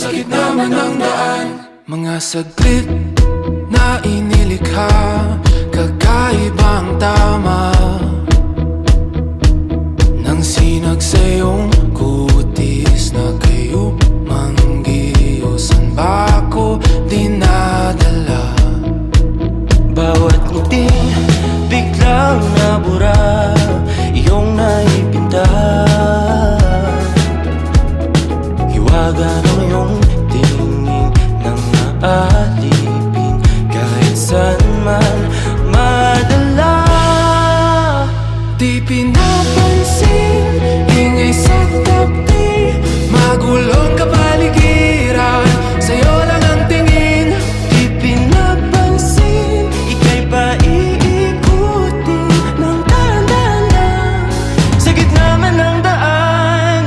sa gitna man ng daan. Mga saglit na inilikha, kakaibang tama nang sinag sa iyong kutis na kayo manggiusan ba ako dinadala? Bawat ngiti biglang nabura, iyong naipinta. Hiwaga ng iyong tingin nang naalipin, kahit saan man madala. Di pinapansin, ingay sa tabi, magulong kapaligiran, sa'yo lang ang tingin. Di pinapansin, ika'y paiikutin ng dahan-dahan sa gitna man ng daan.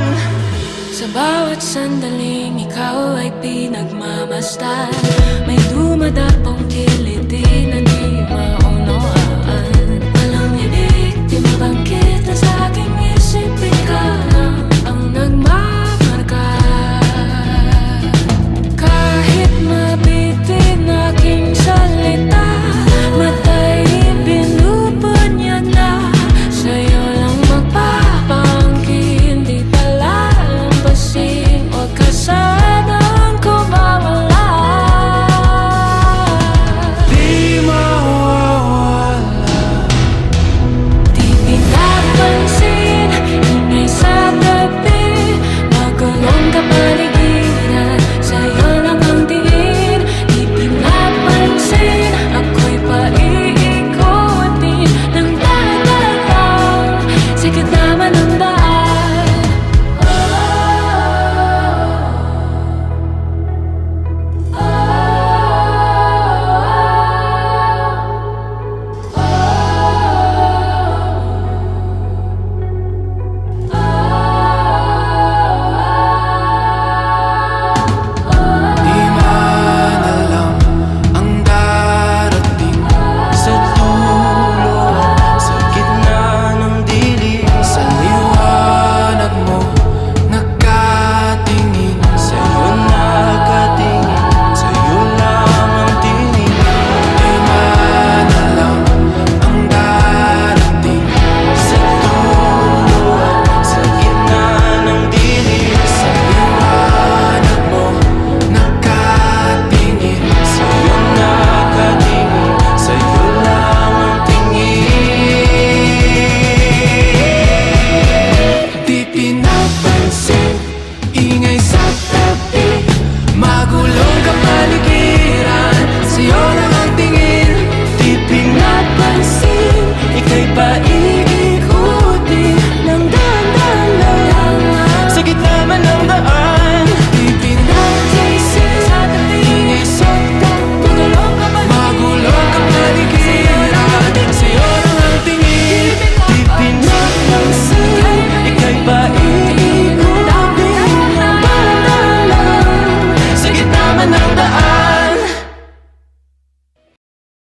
Sa bawat sandaling ikaw ay pinagmamasdan, may dumadapong kiliti na di maunawaan. Walang ibig, di mabangkit na sa aking isip, ikaw lang ang nagmamarka. Kahit mabitin aking salita, matay binubunyag na, sa'yo lang magpapangkin, di palalampasin, huwag ka sanang kumawala. Di mawawala. Di pinapansin, ingay sa tabi, magulong kapaligiran, sa'yo lang ang tingin. Di pinapansin, ako'y paiikutin ng dahan-dahan sa gitna man ng daan.